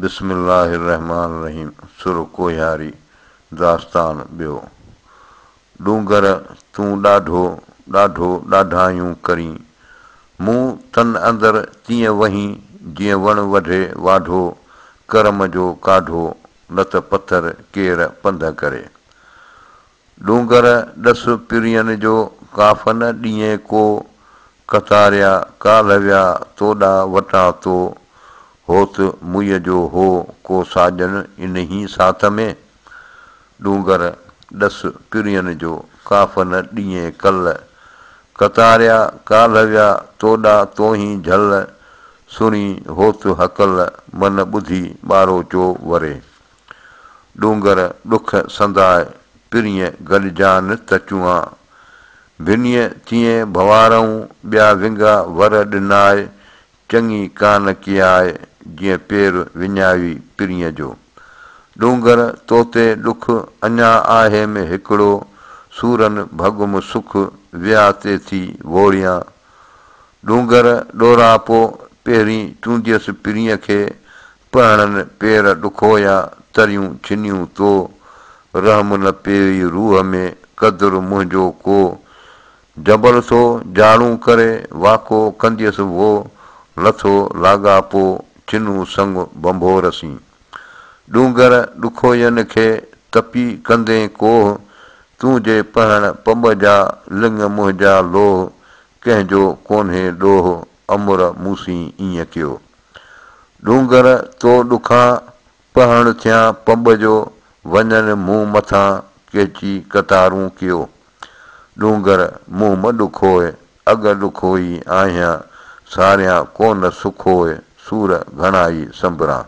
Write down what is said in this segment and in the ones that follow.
बिस्मिल्लाहिर्रहमानिर्रहीम। सुर कोयारी दास्तान ॿियो। डूंगर तूं ॾाढो ॾाढो ॾाढायूं करी, मूं तन अंदरि तीअं वहीं जीअं वण वढे वाढो, करम जो काढो न त पथर केर पंध करे। डूंगर ॾस पिरियन जो काफ़न ॾींहं को, कतारिया काल्ह विया तोॾा वटां तो, होत मुईअ जो हो को साजन इन्ही साथ में। डूंगर ॾस पिरियन जो काफ़न ॾींहं कल्ह, कतारिया काल्ह विया तोॾा तोहीं झल, सुणी होत हकल मन ॿुधी ॿारो चो वरे। डूंगर ॾुख संदाए पिरीअ गॾिजान त चुआं, भिनीअ तीअं भवारऊं ॿिया विंगा वर ॾिनाए, चङी कान कियाए जीअं पेर विञावी पिरीअ जो। डूंगर तोते ॾुख अञा आहे में हिकिड़ो, सूरन भॻुम सुख विया ते थी वोड़ियां। डूंगर ॾोरापो पहिरीं चूंडियसि पिरीअ खे, पहणनि पेर ॾुखोया तरियूं छिनियूं तो, रहम न पेई रूह में क़दुरु मुंहिंजो को, जबल थो जाड़ूं करे वाको कंदियसि वो, लथो लाॻापो छिनूं संग बंभोरसीं। डूंगर ॾुखोयनि खे तपी कंदे कोह, तूं जे पहण पंब जा लिङ मुंहिंजा लोह, कंहिंजो कोन्हे ॾोह अमुर मूंसीं ईअं कयो। डूंगर तो ॾुखां पहण थियां पंब जो, वञनि मूं मथां केची कतारूं कयो। डूंगर मूं म ॾुखोए अॻ ॾुखोई आहियां, सारियां कोन सुखोए सूर घणाई संभरां।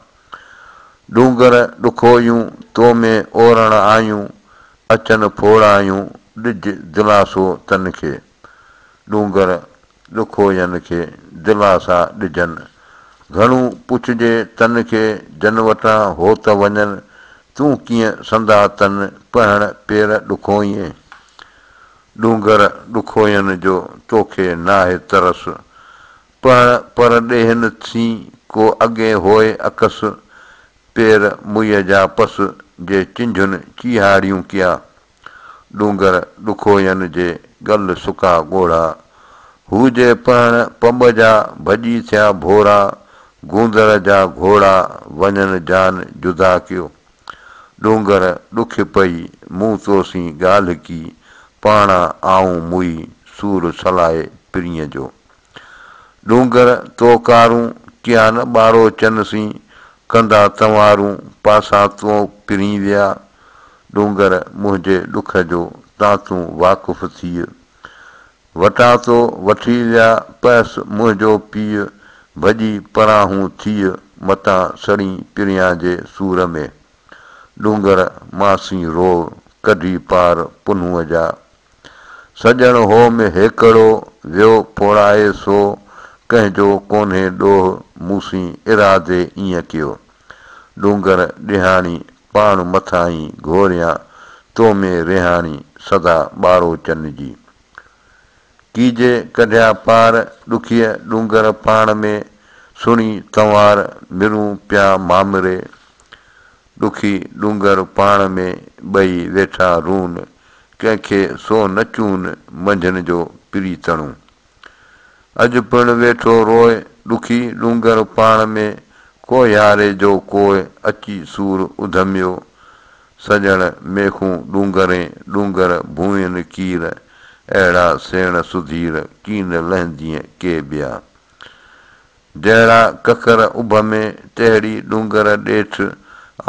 डूंगर ॾुखोयूं तो में ओरण आयूं, अचनि फोड़ायूं ॾिज दिलासो तन खे। डूंगर ॾुखोयनि खे दिलासा ॾिजनि, घणूं पुछिजे तन खे जन वटां हो त वञनि, तूं कीअं संदा तन पहण पेर ॾुखोईं। डूंगर ॾुखोयनि जो तोखे नाहे तरस, पर ॾेहन थी को अॻे होए अकस, पेर मुईअ जा पस जे चिंझुनि चीहाड़ियूं किया। डूंगर ॾुखोयनि जे गल सुका ॻोढ़ा, हू जे पहण पंब जा भॼी थिया भोरा, गूंदड़ जा घोड़ा वञनि जान जुदा कयो। डूंगर ॾुखि पई मूं तोसीं ॻाल्हि की, पाणा आऊं मुई सूर सलाए पिरीअ जो। डूंगर तो कारूं किया न ॿारो चनसीं, कंदा तंवारूं पासा तो पिरीं विया। डूंगर मुंहिंजे ॾुख जो तातूं वाक़ुफ़ थीअ, वटां तो वठी विया पैस मुंहिंजो पीउ, भॼी पराहूं थीअ मतां सड़ी पिरियां जे सूर में। डूंगर मासीं रो कढी पार पुन्हूअ जा, सॼण हो में हेकड़ो वियो फोड़ाए सो, कंहिंजो कोन्हे ॾोह मूंसीं इरादे ईअं कयो। डूंगर ॾिहाणी पाण मथां घोरियां, तो में रिहाणी सदा ॿारो चन जी। कीजे कढिया पार ॾुखीअ डूंगर पाण में, सुणी तंवार मिरूं पिया मामिरे। ॾुखी डूंगर पाण में ॿई वेठा रून, कंहिंखे सो न चून मंझंदि जो प्रीतणूं। अॼु पिणु वेठो रोए ॾुखी डूंगर पाण में, को यारे जो कोए अची सूर उधमियो। सॼण मेखूं डूंगरें डूंगर भूंयन कीर, अहिड़ा सेण सुधीर कीन लहंदीअ के ॿिया। जहिड़ा ककर उभ में तहिड़ी डूंगर ॾेठि,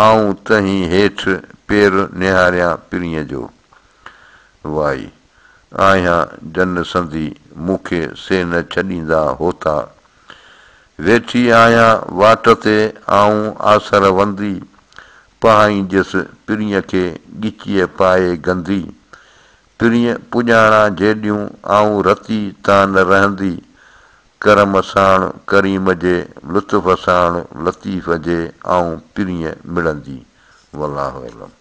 आऊं तहीं हेठि पेर निहारियां पिरीअ जो। वाई आहियां जन संधी मूंखे से न छॾींदा होता, वेठी आहियां वाट ते आऊं आसर वंदी, पाईंदसि पिरीअ खे ॻिचीअ पाए गंदी। पिरीअ पुॼाणा जेॾियूं आऊं रती तां न रहंदी, करम साण करीम जे लुत्फ़ साण लतीफ़ जे आऊं पिरीअ मिलंदी। वल्लाहु अलम।